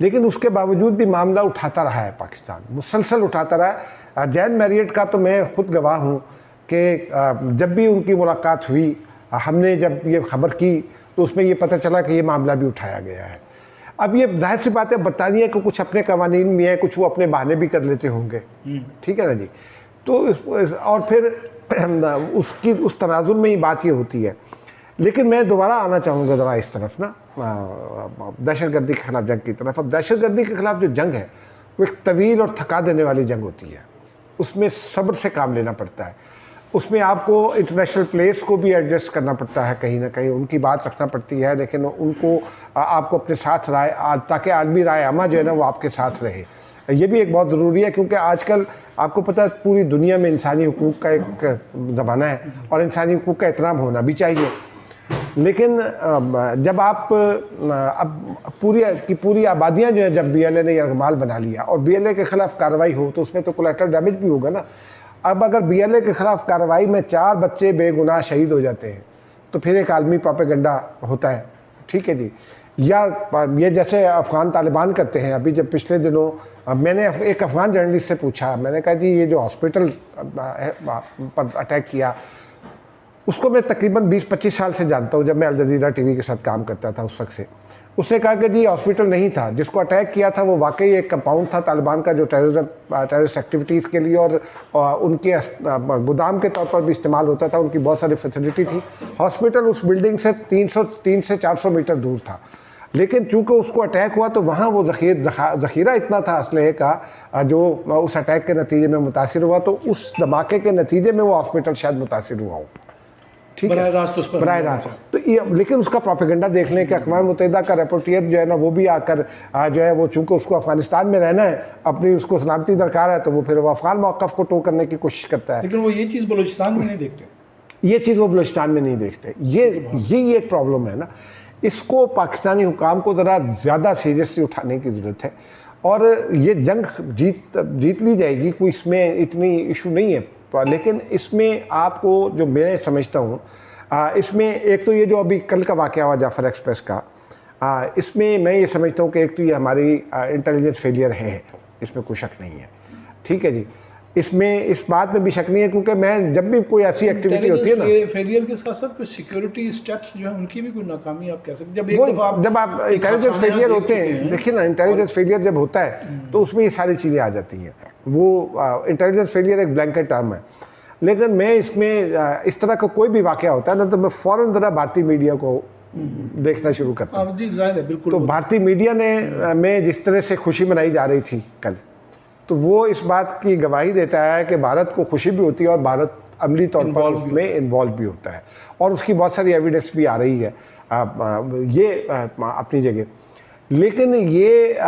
لیکن اس کے باوجود بھی معاملہ اٹھاتا رہا ہے پاکستان، مسلسل اٹھاتا رہا ہے۔ جین میریٹ کا تو میں خود گواہ ہوں کہ جب بھی ان کی ملاقات ہوئی، ہم نے جب یہ خبر کی تو اس میں یہ پتہ چلا کہ یہ معاملہ بھی اٹھایا گیا ہے۔ اب یہ ظاہر سی بات ہے، برطانیہ کو کچھ اپنے قوانین بھی ہیں، کچھ وہ اپنے بہانے بھی کر لیتے ہوں گے، ٹھیک ہے نا جی۔ تو اور پھر اس تناظر میں ہی بات یہ ہوتی ہے۔ لیکن میں دوبارہ آنا چاہوں گا ذرا اس طرف نا، دہشت گردی کے خلاف جنگ کی طرف۔ اب دہشت گردی کے خلاف جو جنگ ہے وہ ایک طویل اور تھکا دینے والی جنگ ہوتی ہے، اس میں صبر سے کام لینا پڑتا ہے، اس میں آپ کو انٹرنیشنل پلیئرس کو بھی ایڈجسٹ کرنا پڑتا ہے، کہیں نہ کہیں ان کی بات رکھنا پڑتی ہے، لیکن ان کو آپ کو اپنے ساتھ تاکہ عالمی رائے عامہ جو ہے نا وہ آپ کے ساتھ رہے۔ یہ بھی ایک بہت ضروری ہے، کیونکہ آج کل آپ کو پتہ ہے پوری دنیا میں انسانی حقوق کا ایک زمانہ ہے اور انسانی حقوق کا احترام ہونا بھی چاہیے۔ لیکن جب آپ اب پوری آبادیاں جو ہیں، جب بی ایل اے نے یرغمال بنا لیا اور بی ایل اے کے خلاف کارروائی ہو تو اس میں تو کولیٹرل ڈیمیج بھی ہوگا نا۔ اب اگر بی ایل اے کے خلاف کارروائی میں 4 بچے بے گناہ شہید ہو جاتے ہیں تو پھر ایک عالمی پروپیگنڈا ہوتا ہے، ٹھیک ہے جی۔ یا یہ جیسے افغان طالبان کرتے ہیں، ابھی جب پچھلے دنوں میں نے ایک افغان جرنلسٹ سے پوچھا، میں نے کہا جی یہ جو ہاسپٹل پر اٹیک کیا اس کو میں تقریباً 20-25 سال سے جانتا ہوں، جب میں الجزیرہ ٹی وی کے ساتھ کام کرتا تھا اس وقت سے۔ اس نے کہا کہ جی ہاسپٹل نہیں تھا، جس کو اٹیک کیا تھا وہ واقعی ایک کمپاؤنڈ تھا طالبان کا جو ٹیررسٹ ایکٹیویٹیز کے لیے اور ان کے گودام کے طور پر بھی استعمال ہوتا تھا، ان کی بہت ساری فیسلٹی تھی۔ ہاسپٹل اس بلڈنگ سے 3 سے 400 میٹر دور تھا، لیکن چونکہ اس کو اٹیک ہوا تو وہاں وہ ذخیرہ اتنا تھا اسلحے کا جو اس اٹیک کے نتیجے میں متاثر ہوا، تو اس دھماکے کے نتیجے میں وہ ہاسپٹل شاید متاثر ہوا ہو، ٹھیک ہے، براہ راست۔ تو لیکن اس کا پروپیگنڈا دیکھ لیں کہ اقوام متحدہ کا رپورٹیر جو ہے نا وہ بھی آ کر جو ہے وہ چونکہ اس کو افغانستان میں رہنا ہے، اپنی اس کو سلامتی درکار ہے، تو وہ پھر وہ افغان موقف کو ٹو کرنے کی کوشش کرتا ہے۔ لیکن وہ یہ چیز بلوچستان میں نہیں دیکھتے، یہ چیز وہ بلوچستان میں نہیں دیکھتے۔ یہ ایک پرابلم ہے نا، اس کو پاکستانی حکام کو ذرا زیادہ سیریسلی اٹھانے کی ضرورت ہے، اور یہ جنگ جیت لی جائے گی، کوئی اس میں اتنی ایشو نہیں ہے۔ لیکن اس میں آپ کو جو میں سمجھتا ہوں، اس میں ایک تو یہ جو ابھی کل کا واقعہ ہوا جعفر ایکسپریس کا، اس میں میں یہ سمجھتا ہوں کہ ایک تو یہ ہماری انٹیلیجنس فیلئر ہے، اس میں کوئی شک نہیں ہے، ٹھیک ہے جی۔ اس میں اس بات میں بھی شک نہیں ہے، کیونکہ میں جب بھی کوئی ایسی ایکٹیویٹی ہوتی ہے نا، فیلئر کے ساتھ ساتھ کچھ سیکیورٹی اسٹیپس جو ہیں ان کی بھی کوئی ناکامی آپ کہہ سکتے ہیں۔ جب آپ انٹیلیجنس فیلئر ہوتے ہیں، دیکھیں نا انٹیلیجنس فیلئر جب ہوتا ہے تو اس میں یہ ساری چیزیں آ جاتی ہیں۔ وہ انٹیلیجنس فیلئر ایک بلینکٹ ٹرم ہے، لیکن میں اس میں اس طرح کا کوئی بھی واقعہ ہوتا ہے نا تو میں فوراً ذرا بھارتی میڈیا کو دیکھنا شروع کرتا ہوں۔ جی ظاہر ہے، بالکل۔ تو بھارتی میڈیا نے میں جس طرح سے خوشی منائی جا رہی تھی کل، تو وہ اس بات کی گواہی دیتا ہے کہ بھارت کو خوشی بھی ہوتی ہے اور بھارت عملی طور پر اس میں انوالو بھی ہوتا ہے، اور اس کی بہت ساری ایویڈنس بھی آ رہی ہے یہ اپنی جگہ۔ لیکن یہ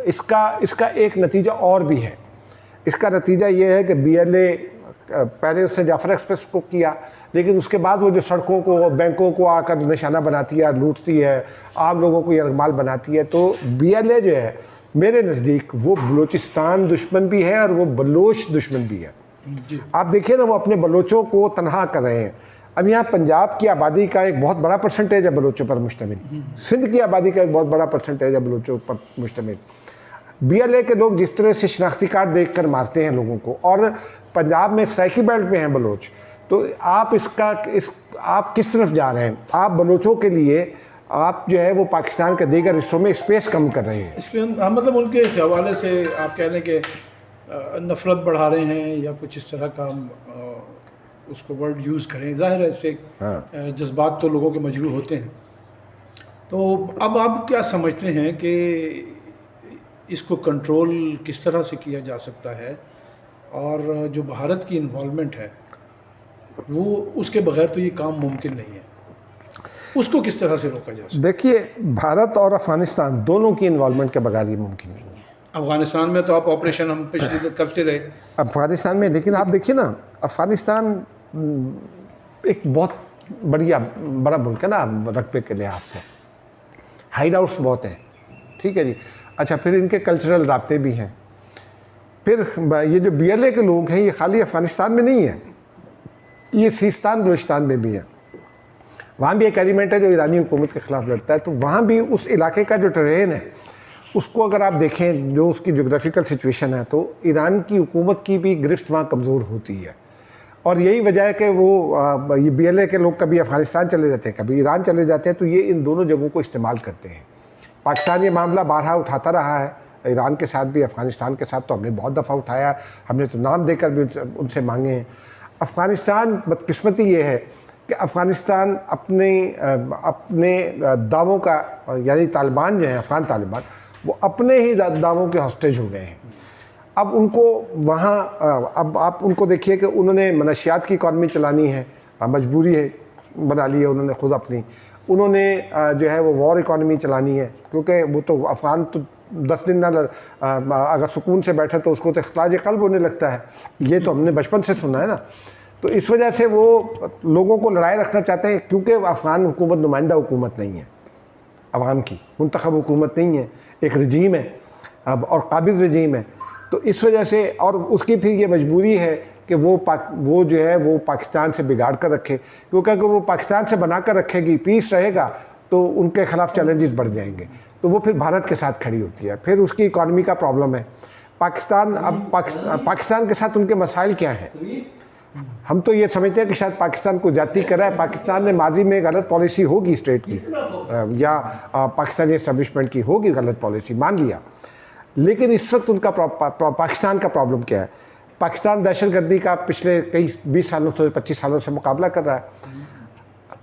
اس کا ایک نتیجہ اور بھی ہے۔ اس کا نتیجہ یہ ہے کہ بی ایل اے پہلے اس نے جعفر ایکسپریس کو کیا، لیکن اس کے بعد وہ جو سڑکوں کو، بینکوں کو آ کر نشانہ بناتی ہے، لوٹتی ہے، عام لوگوں کو یرغمال بناتی ہے، تو بی ایل اے جو ہے میرے نزدیک وہ بلوچستان دشمن بھی ہے اور وہ بلوچ دشمن بھی ہے۔ آپ دیکھیں نا وہ اپنے بلوچوں کو تنہا کر رہے ہیں۔ اب یہاں پنجاب کی آبادی کا ایک بہت بڑا پرسنٹیج ہے بلوچوں پر مشتمل، سندھ کی آبادی کا ایک بہت بڑا پرسنٹیج ہے بلوچوں پر مشتمل۔ بی ایل اے کے لوگ جس طرح سے شناختی کارڈ دیکھ کر مارتے ہیں لوگوں کو، اور پنجاب میں سرائکی بیلٹ میں ہیں بلوچ، تو آپ آپ کس طرف جا رہے ہیں؟ آپ بلوچوں کے لیے آپ جو ہے وہ پاکستان کے دیگر حصوں میں اسپیس کم کر رہے ہیں۔ اس پہ مطلب ان کے حوالے سے آپ کہہ لیں کہ نفرت بڑھا رہے ہیں یا کچھ اس طرح کا اس کو ورڈ یوز کریں، ظاہر ہے اس سے جذبات تو لوگوں کے مجروح ہوتے ہیں۔ تو اب آپ کیا سمجھتے ہیں کہ اس کو کنٹرول کس طرح سے کیا جا سکتا ہے، اور جو بھارت کی انوالومنٹ ہے وہ اس کے بغیر تو یہ کام ممکن نہیں ہے، اس کو کس طرح سے روکا جا سکتا؟ دیکھیے بھارت اور افغانستان دونوں کی انوالومنٹ کے بغیر یہ ممکن نہیں ہے۔ افغانستان میں تو آپ آپریشن ہم پچھلے کرتے رہے افغانستان میں، لیکن آپ دیکھیے نا افغانستان ایک بہت بڑا ملک ہے نا رقبے کے لحاظ سے، ہائیڈ آؤٹس بہت ہیں، ٹھیک ہے جی۔ اچھا، پھر ان کے کلچرل رابطے بھی ہیں۔ پھر یہ جو بی ایل اے کے لوگ ہیں یہ خالی افغانستان میں نہیں ہیں، یہ سیستان بلوچستان میں بھی ہیں۔ وہاں بھی ایک ایلیمنٹ ہے جو ایرانی حکومت کے خلاف لڑتا ہے. تو وہاں بھی اس علاقے کا جو ٹرین ہے اس کو اگر آپ دیکھیں جو اس کی جغرافیکل سچویشن ہے تو ایران کی حکومت کی بھی گرفت وہاں کمزور ہوتی ہے. اور یہی وجہ ہے کہ وہ یہ بی ایل اے کے لوگ کبھی افغانستان چلے جاتے ہیں کبھی ایران چلے جاتے ہیں, تو یہ ان دونوں جگہوں کو استعمال کرتے ہیں. پاکستان یہ معاملہ بارہا اٹھاتا رہا ہے, ایران کے ساتھ بھی, افغانستان کے ساتھ تو ہم نے بہت دفعہ اٹھایا, ہم نے تو نام دے کر بھی ان سے مانگے ہیں. افغانستان بدقسمتی یہ ہے کہ افغانستان اپنے دعووں کا, یعنی طالبان جو ہیں افغان طالبان, وہ اپنے ہی دعووں کے ہاسٹیج ہو گئے ہیں. اب ان کو وہاں, اب آپ ان کو دیکھیے کہ انہوں نے منشیات کی اکانومی چلانی ہے, مجبوری ہے بنا لی ہے انہوں نے خود اپنی. انہوں نے جو ہے وہ وار اکانومی چلانی ہے, کیونکہ وہ تو افغان تو 10 دن نہ اگر سکون سے بیٹھے تو اس کو تو اخراج قلب ہونے لگتا ہے. یہ تو ہم نے بچپن سے سنا ہے نا. تو اس وجہ سے وہ لوگوں کو لڑائے رکھنا چاہتے ہیں, کیونکہ افغان حکومت نمائندہ حکومت نہیں ہے, عوام کی منتخب حکومت نہیں ہے, ایک رجیم ہے اور قابض رجیم ہے. تو اس وجہ سے, اور اس کی پھر یہ مجبوری ہے کہ وہ جو ہے وہ پاکستان سے بگاڑ کر رکھے, کیونکہ اگر وہ پاکستان سے بنا کر رکھے گی, پیس رہے گا, تو ان کے خلاف چیلنجز بڑھ جائیں گے. تو وہ پھر بھارت کے ساتھ کھڑی ہوتی ہے. پھر اس کی اکانومی کا پرابلم ہے. پاکستان کے ساتھ ان کے مسائل کیا ہیں؟ ہم تو یہ سمجھتے ہیں کہ شاید پاکستان کو جاتی کرا ہے. پاکستان نے ماضی میں غلط پالیسی ہوگی اسٹیٹ کی, یا پاکستانی اسٹیبلشمنٹ کی ہوگی غلط پالیسی, مان لیا. لیکن اس وقت ان کا پاکستان کا پرابلم کیا ہے؟ پاکستان دہشت گردی کا پچھلے 20 سالوں سے 25 سالوں سے مقابلہ کر رہا ہے.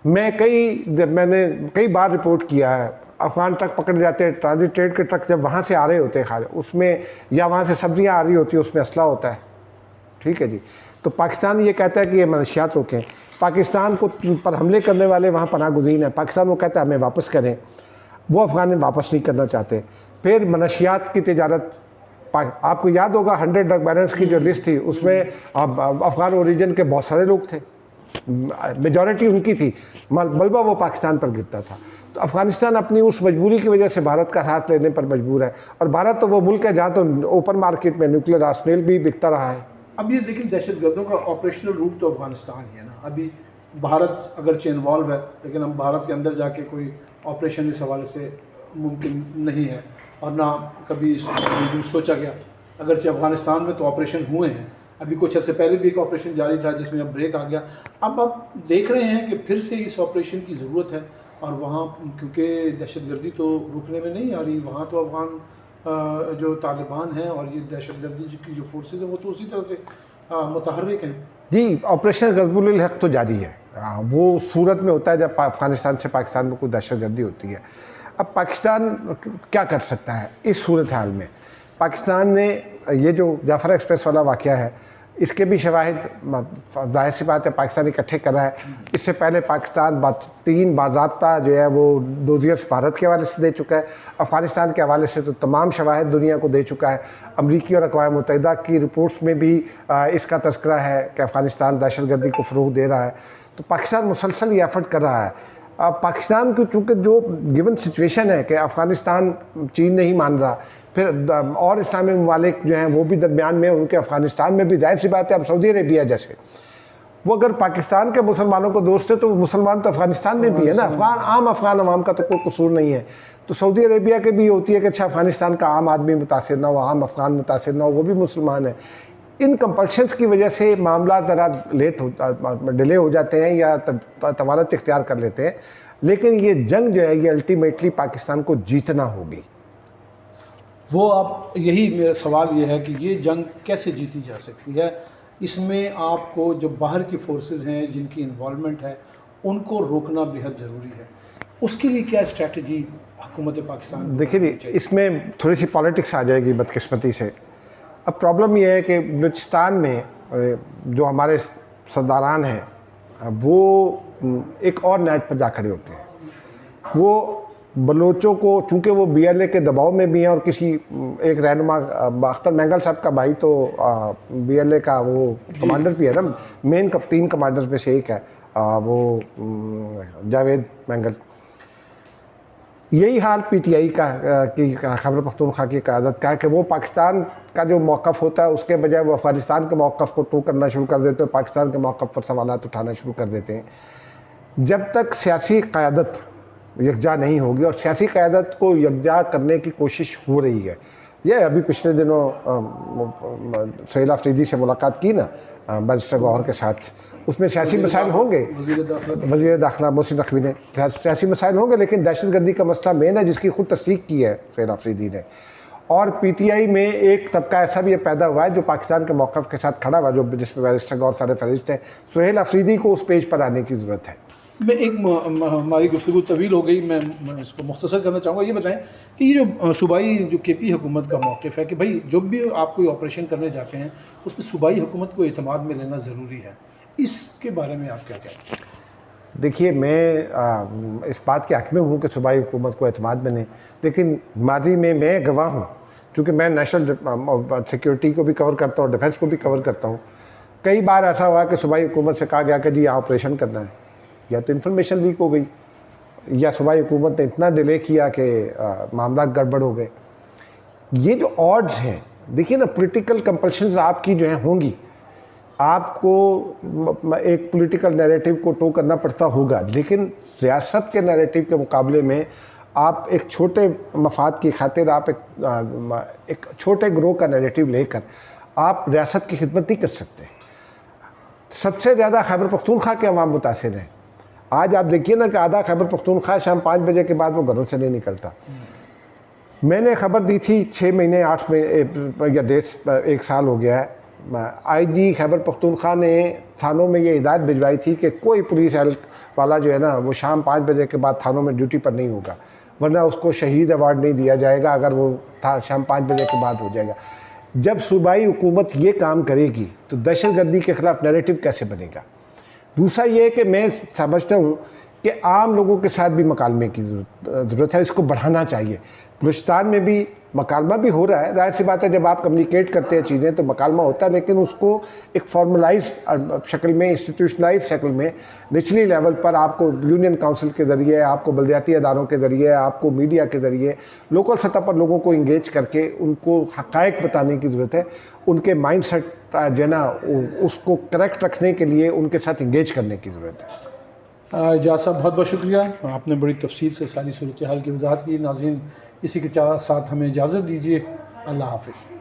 میں نے کئی بار رپورٹ کیا ہے, افغان ٹرک پکڑ جاتے ہیں, ٹرانزٹ ٹریڈ کے ٹرک جب وہاں سے آ رہے ہوتے ہیں, اس میں یا وہاں سے سبزیاں آ رہی ہوتی ہیں, اس میں اسلحہ ہوتا ہے. ٹھیک ہے جی. تو پاکستان یہ کہتا ہے کہ یہ منشیات روکیں. پاکستان کو پر حملے کرنے والے وہاں پناہ گزین ہیں. پاکستان وہ کہتا ہے ہمیں واپس کریں, وہ افغان واپس نہیں کرنا چاہتے. پھر منشیات کی تجارت, آپ کو یاد ہوگا 100 ڈرگ بیرنس کی جو لسٹ تھی, اس میں افغان اوریجن کے بہت سارے لوگ تھے, میجورٹی ان کی تھی, ملبہ وہ پاکستان پر گرتا تھا. تو افغانستان اپنی اس مجبوری کی وجہ سے بھارت کا ساتھ لینے پر مجبور ہے. اور بھارت تو وہ ملک ہے جہاں تو اوپن مارکیٹ میں نیوکلیر آرسنل بھی بکتا رہا ہے. اب یہ دیکھیں دہشت گردوں کا آپریشنل روٹ تو افغانستان ہی ہے نا. ابھی بھارت اگرچہ انوالو ہے, لیکن ہم بھارت کے اندر جا کے کوئی آپریشن اس حوالے سے ممکن نہیں ہے, اور نہ کبھی سوچا گیا. اگرچہ افغانستان میں تو آپریشن ہوئے ہیں, ابھی کچھ عرصے پہلے بھی ایک آپریشن جاری تھا جس میں اب بریک آ گیا. اب آپ دیکھ رہے ہیں کہ پھر سے اس آپریشن کی ضرورت ہے, اور وہاں کیونکہ دہشت گردی تو رکنے میں نہیں آ رہی, وہاں تو افغان جو طالبان ہیں اور یہ دہشت گردی کی جو فورسز ہیں وہ تو اسی طرح سے متحرک ہیں. جی, آپریشن غزب الحق تو جاری ہے. وہ صورت میں ہوتا ہے جب افغانستان سے پاکستان میں کوئی دہشت گردی ہوتی ہے. اب پاکستان کیا کر سکتا ہے اس صورتحال میں؟ پاکستان نے یہ جو جعفر ایکسپریس والا واقعہ ہے, اس کے بھی شواہد ظاہر سی بات ہے پاکستان اکٹھے کر رہا ہے. اس سے پہلے پاکستان 3 باضابطہ جو ہے وہ ڈوزیئرس بھارت کے حوالے سے دے چکا ہے. افغانستان کے حوالے سے تو تمام شواہد دنیا کو دے چکا ہے. امریکی اور اقوام متحدہ کی رپورٹس میں بھی اس کا تذکرہ ہے کہ افغانستان دہشت گردی کو فروغ دے رہا ہے. تو پاکستان مسلسل یہ ایفرٹ کر رہا ہے. پاکستان کو چونکہ جو گیون سچویشن ہے کہ افغانستان چین نہیں مان رہا, پھر اور اسلامی ممالک جو ہیں وہ بھی درمیان میں, ان کے افغانستان میں بھی ظاہر سی بات ہے. اب سعودی عربیہ جیسے, وہ اگر پاکستان کے مسلمانوں کو دوست ہے تو مسلمان تو افغانستان میں بھی ہے نا. عام افغان عوام کا تو کوئی قصور نہیں ہے. تو سعودی عربیہ کے بھی ہوتی ہے کہ اچھا افغانستان کا عام آدمی متاثر نہ ہو, عام افغان متاثر نہ ہو, وہ بھی مسلمان ہیں. ان کمپلشنس کی وجہ سے معاملات ذرا ڈیلے ہو جاتے ہیں یا طوالت اختیار کر لیتے ہیں. لیکن یہ جنگ جو ہے یہ الٹیمیٹلی پاکستان کو جیتنا ہوگی. وہ اب یہی میرا سوال یہ ہے کہ یہ جنگ کیسے جیتی جا سکتی ہے؟ اس میں آپ کو جو باہر کی فورسز ہیں جن کی انوالومنٹ ہے ان کو روکنا بہت ضروری ہے. اس کے لیے کیا اسٹریٹجی حکومت پاکستان؟ دیکھیے اس میں تھوڑی سی پالیٹکس آ جائے گی بدقسمتی سے. اب پرابلم یہ ہے کہ بلوچستان میں جو ہمارے سرداران ہیں وہ ایک اور نیٹ پر جا کھڑے ہوتے ہیں. وہ بلوچوں کو, چونکہ وہ بی ایل اے کے دباؤ میں بھی ہیں, اور کسی ایک رہنما اختر مینگل صاحب کا بھائی تو بی ایل اے کا وہ کمانڈر بھی ہے نا, مین 3 کمانڈرز میں سے ایک ہے وہ جاوید مینگل. یہی حال پی ٹی آئی کا کی خیبر پختونخوا کی قیادت کا ہے کہ وہ پاکستان کا جو موقف ہوتا ہے اس کے بجائے وہ افغانستان کے موقف کو ٹو کرنا شروع کر دیتے ہیں, پاکستان کے موقف پر سوالات اٹھانا شروع کر دیتے ہیں. جب تک سیاسی قیادت یکجا نہیں ہوگی، اور سیاسی قیادت کو یکجا کرنے کی کوشش ہو رہی ہے. یہ ابھی پچھلے دنوں سہیل آفریدی سے ملاقات کی نا بیرسٹر گوہر کے ساتھ، اس میں سیاسی مسائل ہوں گے. وزیر داخلہ محسن نقوی نے سیاسی مسائل ہوں گے، لیکن دہشت گردی کا مسئلہ مین ہے جس کی خود تصدیق کی ہے سہیل آفریدی نے. اور پی ٹی آئی میں ایک طبقہ ایسا بھی پیدا ہوا ہے جو پاکستان کے موقف کے ساتھ کھڑا ہوا، جو جس میں بیرسٹر گوہر سارے فہرست ہیں. سہیل آفریدی کو اس پیج پر آنے کی ضرورت ہے. میں ایک ہماری گفتگو طویل ہو گئی، میں اس کو مختصر کرنا چاہوں گا. یہ بتائیں کہ یہ جو صوبائی جو کے پی حکومت کا موقف ہے کہ بھائی جب بھی آپ کوئی آپریشن کرنے جاتے ہیں اس میں صوبائی حکومت کو اعتماد میں لینا ضروری ہے، اس کے بارے میں آپ کیا کہتے ہیں؟ دیکھیے، میں اس بات کے حق میں ہوں کہ صوبائی حکومت کو اعتماد میں لیں، لیکن ماضی میں گواہ ہوں، چونکہ میں نیشنل سیکیورٹی کو بھی کور کرتا ہوں، ڈیفنس کو بھی کور کرتا ہوں. کئی بار ایسا ہوا کہ صوبائی حکومت سے کہا گیا کہ جی یہاں آپریشن کرنا ہے، یا تو انفارمیشن لیک ہو گئی، یا صوبائی حکومت نے اتنا ڈیلے کیا کہ معاملات گڑبڑ ہو گئے. یہ جو آڈز ہیں، دیکھیے نا، پولیٹیکل کمپلشنز آپ کی جو ہیں ہوں گی، آپ کو ایک پولیٹیکل نیریٹو کو ٹو کرنا پڑتا ہوگا، لیکن ریاست کے نیریٹو کے مقابلے میں آپ ایک چھوٹے مفاد کی خاطر آپ ایک چھوٹے گروہ کا نیریٹو لے کر آپ ریاست کی خدمت نہیں کر سکتے. سب سے زیادہ خیبر پختونخوا کے عوام متاثر ہیں. آج آپ دیکھیے نا کہ آدھا خیبر پختونخوا شام 5 بجے کے بعد وہ گھروں سے نہیں نکلتا. میں نے خبر دی تھی 6 مہینے 8 مہینے یا 1 سال ہو گیا ہے، آئی جی خیبر پختونخوا نے تھانوں میں یہ ہدایت بھجوائی تھی کہ کوئی پولیس والا جو ہے نا وہ شام 5 بجے کے بعد تھانوں میں ڈیوٹی پر نہیں ہوگا، ورنہ اس کو شہید ایوارڈ نہیں دیا جائے گا اگر وہ شام 5 بجے کے بعد ہو جائے گا. جب صوبائی حکومت یہ کام کرے گی تو دہشت گردی کے خلاف نیریٹو کیسے بنے گا؟ دوسرا یہ کہ میں سمجھتا ہوں کہ عام لوگوں کے ساتھ بھی مکالمے کی ضرورت ہے، اس کو بڑھانا چاہیے. بلوچستان میں بھی مکالمہ بھی ہو رہا ہے، ظاہر سی بات ہے جب آپ کمیونیکیٹ کرتے ہیں چیزیں تو مکالمہ ہوتا ہے، لیکن اس کو ایک فارملائز شکل میں، انسٹیٹیوشنلائز شکل میں نچلی لیول پر آپ کو یونین کاؤنسل کے ذریعے، آپ کو بلدیاتی اداروں کے ذریعے، آپ کو میڈیا کے ذریعے، لوکل سطح پر لوگوں کو انگیج کر کے ان کو حقائق بتانے کی ضرورت ہے. ان کے مائنڈ سیٹ جو ہے نا اس کو کریکٹ رکھنے کے لیے ان کے ساتھ انگیج کرنے کی ضرورت ہے. اعجاز صاحب بہت بہت شکریہ، آپ نے بڑی تفصیل سے ساری صورتحال کی وضاحت کی. ناظرین، اسی کے ساتھ ہمیں اجازت دیجیے. اللہ حافظ.